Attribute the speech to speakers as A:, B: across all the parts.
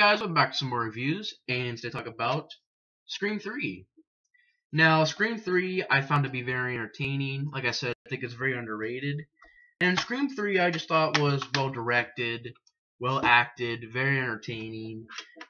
A: guys, welcome back to some more reviews, and today talk about Scream 3. Now, Scream 3 I found to be very entertaining. Like I said, I think it's very underrated. And Scream 3 I just thought was well directed, well acted, very entertaining,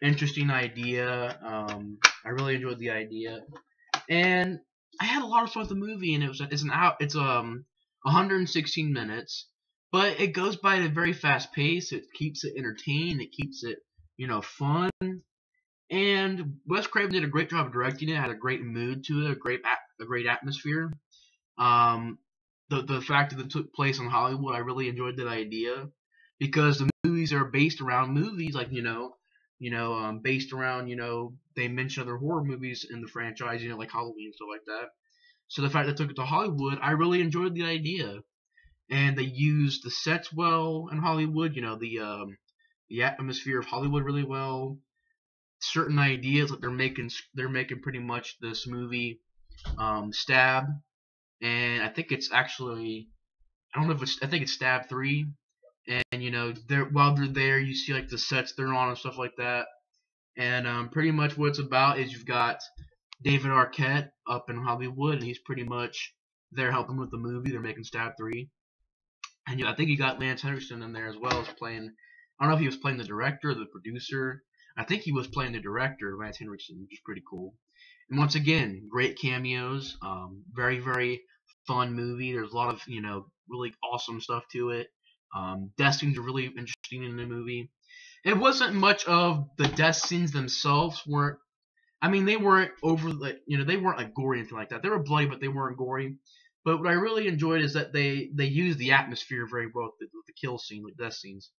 A: interesting idea. I really enjoyed the idea, and I had a lot of fun with the movie. And it's 116 minutes, but it goes by at a very fast pace. It keeps it entertained. It keeps it fun. And Wes Craven did a great job of directing it. It had a great mood to it, a great atmosphere. Um, the fact that it took place in Hollywood, I really enjoyed that idea because the movies are based around movies like based around they mention other horror movies in the franchise, like Halloween and stuff like that. So the fact that it took it to Hollywood, I really enjoyed the idea, and they used the sets well in Hollywood. The atmosphere of Hollywood really well. Certain ideas that they're making pretty much this movie Stab, and I think it's actually I don't know if it's I think it's Stab 3, and while they're there you see like the sets they're on and stuff like that, and pretty much what it's about is you've got David Arquette up in Hollywood, and he's pretty much there helping with the movie. They're making Stab 3, and I think you got Lance Henriksen in there as well as playing. I don't know if he was playing the director or the producer. I think he was playing the director, Lance Henriksen, which is pretty cool. And once again, great cameos. Very, very fun movie. There's a lot of, really awesome stuff to it. Death scenes are really interesting in the movie. It wasn't much of the death scenes themselves weren't. I mean, they weren't over like they weren't like gory or anything like that. They were bloody, but they weren't gory. But what I really enjoyed is that they used the atmosphere very well with the kill scene, like death scenes.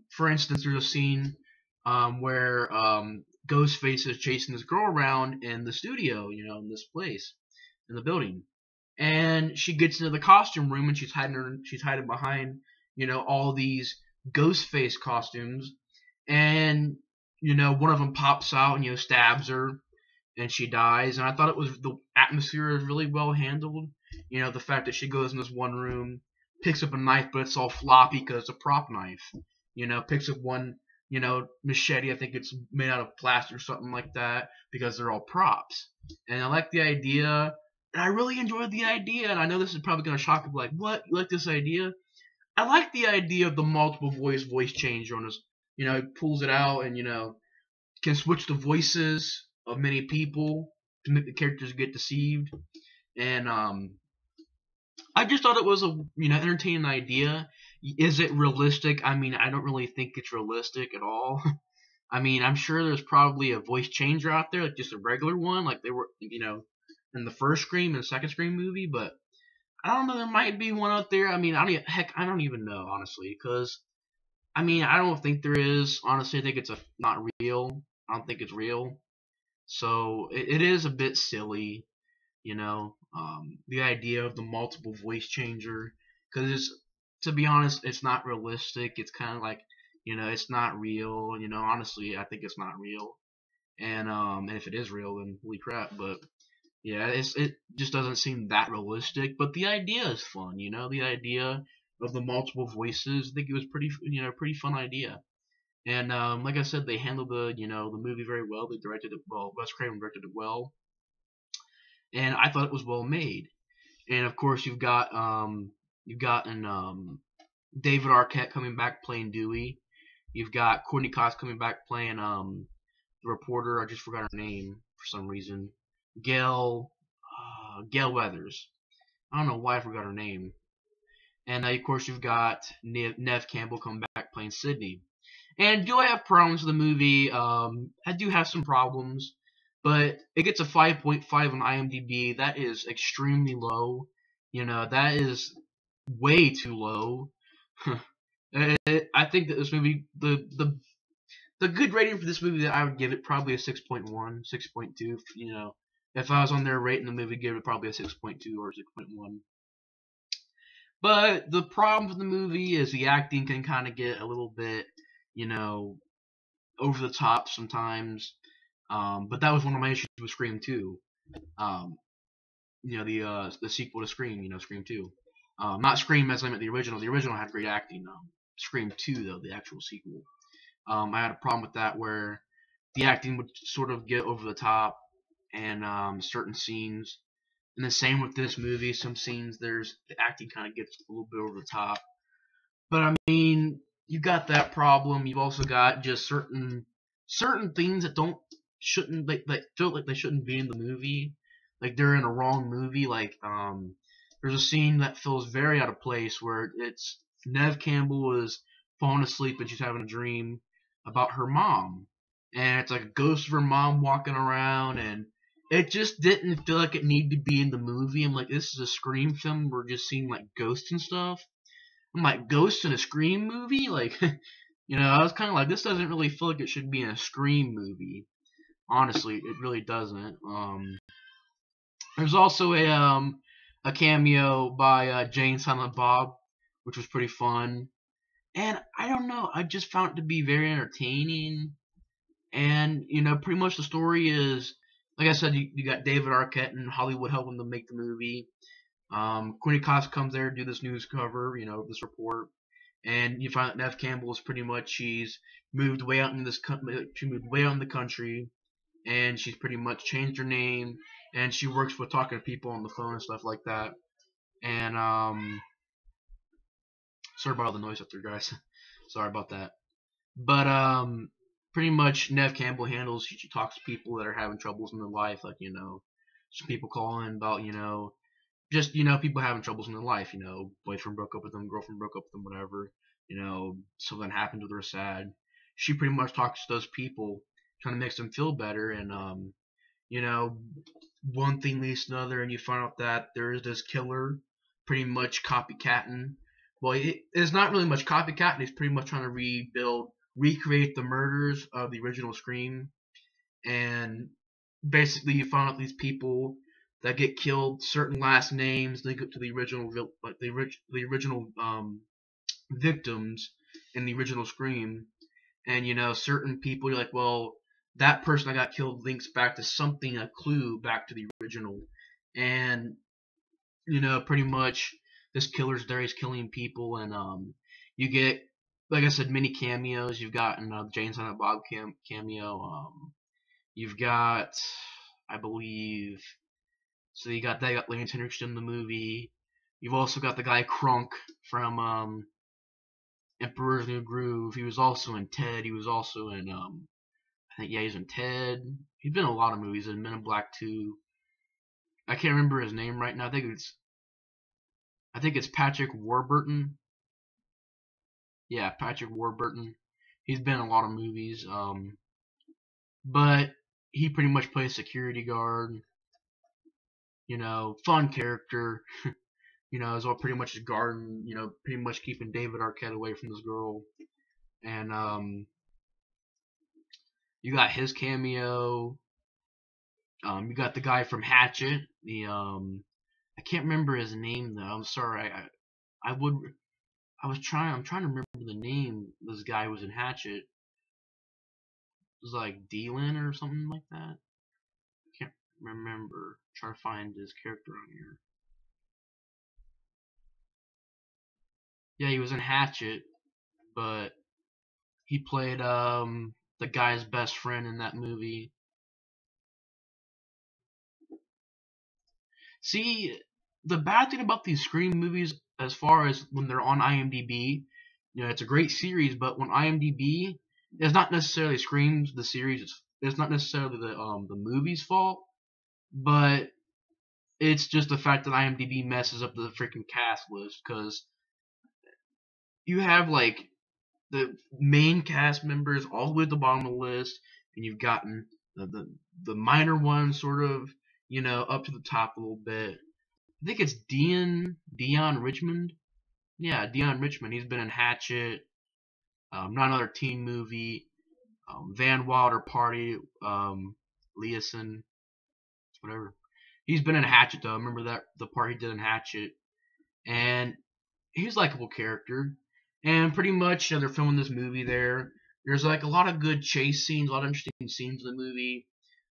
A: For instance, there's a scene where Ghostface is chasing this girl around in the studio, in this place, in the building, and she gets into the costume room and she's hiding behind, all these Ghostface costumes, and one of them pops out and stabs her, and she dies. And I thought the atmosphere was really well handled. The fact that she goes in this one room, picks up a knife, but it's all floppy because it's a prop knife. Picks up one, machete. I think it's made out of plastic or something like that because they're all props. And I like the idea, and I really enjoyed the idea. And I know this is probably gonna shock people, like, what? You like this idea? I like the idea of the multiple voice changer on his. He pulls it out and can switch the voices of many people to make the characters get deceived. And I just thought it was a entertaining idea. Is it realistic? I mean, I don't really think it's realistic at all. I mean, I'm sure there's probably a voice changer out there, like just a regular one, like they were, in the first Scream and the second Scream movie. But I don't know, there might be one out there. I mean, I don't even know, honestly, because I mean, I don't think there is. Honestly, I think it's not real. I don't think it's real. So it is a bit silly, the idea of the multiple voice changer, because to be honest, it's not realistic. It's kind of like, it's not real. Honestly, I think it's not real. And if it is real, then holy crap. But yeah, it just doesn't seem that realistic. But the idea is fun. The idea of the multiple voices. I think it was pretty fun idea. And like I said, they handled the movie very well. They directed it well. Wes Craven directed it well, and I thought it was well made. And of course, you've gotten David Arquette coming back playing Dewey. You've got Courtney Cox coming back playing the reporter. I just forgot her name for some reason. Gail Weathers. I don't know why I forgot her name. And of course, you've got Nev Campbell coming back playing Sydney. And do I have problems with the movie? I do have some problems, but it gets a 5.5 on IMDb. That is extremely low. That is way too low. I think that this movie, the good rating for this movie that I would give it probably a 6.1, 6.2. If I was on there rating the movie, give it probably a 6.2 or 6.1. But the problem with the movie is the acting can kind of get a little bit, over the top sometimes. But that was one of my issues with Scream 2. The sequel to Scream, Scream 2. Not Scream as I meant the original. The original had great acting. Scream 2, though, the actual sequel. I had a problem with that where the acting would sort of get over the top, and certain scenes. And the same with this movie. Some scenes, the acting kind of gets a little bit over the top. But I mean, you got that problem. You've also got just certain things that don't shouldn't like feel like they shouldn't be in the movie. Like they're in a wrong movie. Like there's a scene that feels very out of place where it's Nev Campbell is falling asleep and she's having a dream about her mom, and it's like a ghost of her mom walking around, and it just didn't feel like it needed to be in the movie. I'm like, this is a Scream film. We're just seeing like ghosts and stuff. I'm like, ghosts in a Scream movie? Like, I was kind of like, this doesn't really feel like it should be in a Scream movie. Honestly, it really doesn't. There's also a cameo by Jay and Silent Bob, which was pretty fun. And I don't know, I just found it to be very entertaining. And pretty much the story is, like I said, you got David Arquette and Hollywood helping them make the movie. Courtney Cox comes there to do this news cover, this report, and you find that Nev Campbell is pretty much she's moved way out in she moved way out in the country, and she's pretty much changed her name, and she works with talking to people on the phone and stuff like that. And sorry about all the noise up there, guys. Sorry about that. But pretty much Nev Campbell handles. She talks to people that are having troubles in their life, like some people calling about just people having troubles in their life. Boyfriend broke up with them, girlfriend broke up with them, whatever. Something happened to her, sad. She pretty much talks to those people, kind of makes them feel better, and one thing leads to another, and you find out that there is this killer, pretty much copycatting. Well, it's not really much copycatting. He's pretty much trying to recreate the murders of the original Scream, and basically you find out these people that get killed, certain last names link up to the original, like the original victims in the original Scream, and certain people you're like, well, that person that got killed links back to something, a clue back to the original, and pretty much this killer's there, he's killing people, and you get, like I said, many cameos. You've got Jay and Silent Bob cameo. You've got, I believe. So you got Lance Henriksen in the movie. You've also got the guy Krunk from Emperor's New Groove. He was also in Ted. He was also in I think he's in Ted. He's been in a lot of movies. In Men in Black 2. I can't remember his name right now. I think it's Patrick Warburton. Yeah, Patrick Warburton. He's been in a lot of movies. But he pretty much plays security guard. Fun character. Is all pretty much guarding, pretty much keeping David Arquette away from this girl. And you got his cameo. You got the guy from Hatchet. I can't remember his name though. I'm sorry. I'm trying to remember the name. This guy was in Hatchet. It was like Dylan or something like that. I can't remember. Try to find his character on here. Yeah, he was in Hatchet, but he played the guy's best friend in that movie. See, the bad thing about these Scream movies, as far as when they're on IMDb, it's a great series, but when IMDb, it's not necessarily Screams the series. It's not necessarily the movie's fault, but it's just the fact that IMDb messes up the freaking cast list, because you have like the main cast members all the way at the bottom of the list, and you've gotten the minor ones sort of up to the top a little bit. I think it's Dion Richmond. Yeah, Dion Richmond. He's been in Hatchet, not another teen movie, Van Wilder Party, Leeson, whatever. He's been in Hatchet though. I remember that the part he did in Hatchet, and he's a likable character. And pretty much, they're filming this movie there. There's like a lot of good chase scenes, a lot of interesting scenes in the movie.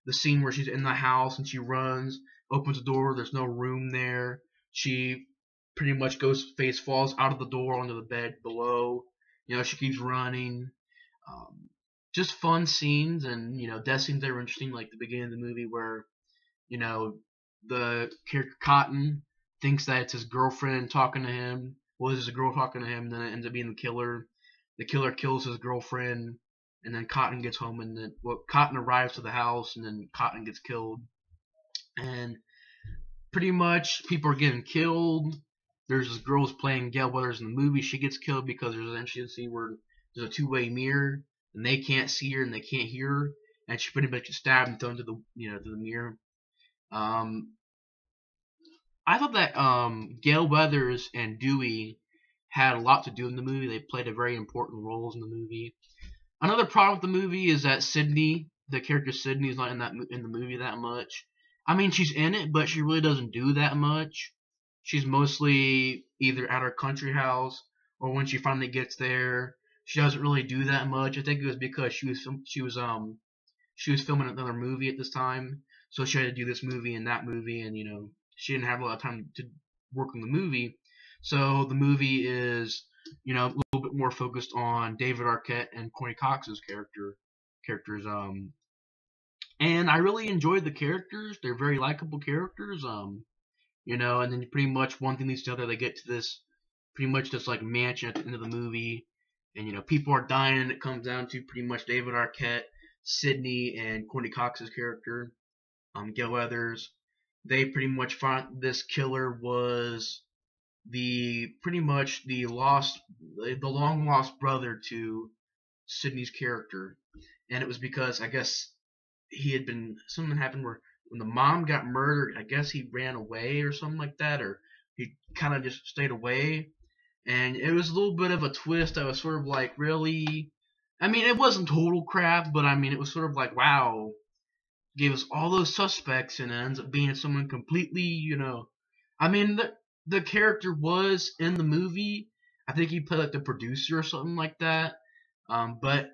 A: The scene where she's in the house and she runs, opens the door, there's no room there. She pretty much falls out of the door onto the bed below. She keeps running. just fun scenes, and death scenes that were interesting, like the beginning of the movie where you know the character Cotton thinks that it's his girlfriend talking to him. Well, it's his girl talking to him, and then it ends up being the killer. The killer kills his girlfriend, and then Cotton gets home, and then Cotton arrives to the house, and then Cotton gets killed, and pretty much people are getting killed. There's this girl who's playing Gale Weathers in the movie. She gets killed because there's an incident where there's a two-way mirror, and they can't see her and they can't hear her, and she pretty much gets stabbed and thrown to the to the mirror. Um, I thought that Gale Weathers and Dewey had a lot to do in the movie. They played a very important roles in the movie. Another problem with the movie is that Sydney, the character Sydney, is not in the movie that much. I mean, she's in it, but she really doesn't do that much. She's mostly either at her country house, or when she finally gets there, she doesn't really do that much. I think it was because she was filming another movie at this time, so she had to do this movie and that movie, and she didn't have a lot of time to work on the movie. So the movie is a little bit more focused on David Arquette and Courteney Cox's characters. And I really enjoyed the characters. They're very likable characters. And then pretty much one thing leads to the other. They get to this pretty much this like mansion at the end of the movie, and people are dying, and it comes down to pretty much David Arquette, Sydney, and Courteney Cox's character, Gale Weathers. They pretty much find this killer was pretty much the long lost brother to Sydney's character, and it was because I guess something happened where when the mom got murdered, I guess he ran away or something like that, or he kind of just stayed away. And it was a little bit of a twist that was sort of like, really? I mean, it wasn't total crap, but I mean, it was sort of like, wow, gave us all those suspects, and it ends up being someone completely, I mean, the character was in the movie. I think he played like the producer or something like that. But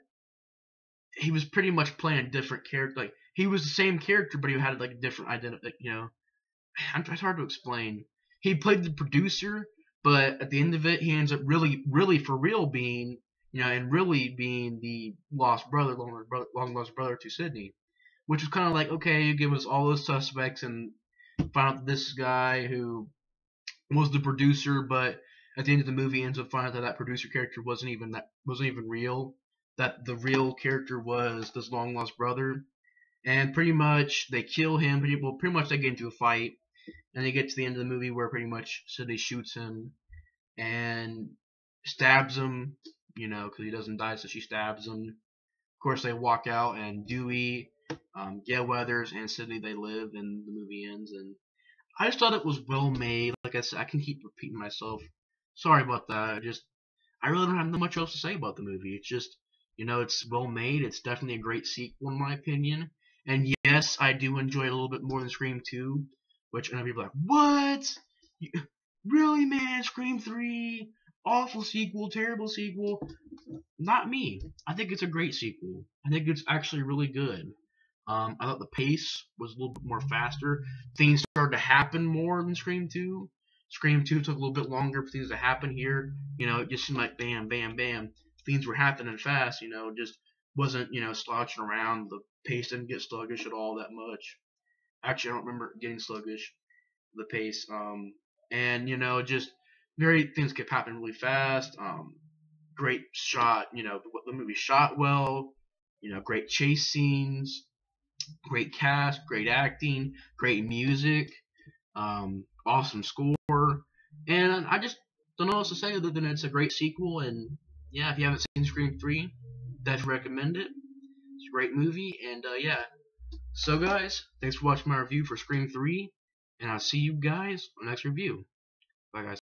A: he was pretty much playing a different character. Like he was the same character, but he had like a different identity. Like, it's hard to explain. He played the producer, but at the end of it, he ends up really, really for real being, and really being the long lost brother to Sydney, which was kind of like, okay, you give us all those suspects and find out this guy who was the producer, but at the end of the movie ends up finding out that producer character wasn't even real. That the real character was this long lost brother, and pretty much they kill him. Pretty much they get into a fight, and they get to the end of the movie where pretty much Sydney shoots him and stabs him, because he doesn't die, so she stabs him. Of course, they walk out, and Dewey, Gale Weathers, and Sydney, they live, and the movie ends. And I just thought it was well made. Like I said, I can keep repeating myself. Sorry about that. I really don't have much else to say about the movie. It's just, it's well made. It's definitely a great sequel in my opinion. And yes, I do enjoy it a little bit more than Scream 2, which I know people are like, what? Really, man? Scream 3? Awful sequel, terrible sequel. Not me. I think it's a great sequel. I think it's actually really good. I thought the pace was a little bit more faster. Things started to happen more than Scream 2. Scream 2 took a little bit longer for things to happen here. It just seemed like bam, bam, bam. Things were happening fast, just wasn't, slouching around. The pace didn't get sluggish at all that much. Actually, I don't remember it getting sluggish, the pace. And, just things kept happening really fast. Great shot, the movie shot well. Great chase scenes. Great cast, great acting, great music, awesome score, and I just don't know what else to say other than it's a great sequel. And yeah, if you haven't seen Scream 3, definitely recommend it. It's a great movie, and yeah. So guys, thanks for watching my review for Scream 3, and I'll see you guys on the next review. Bye guys.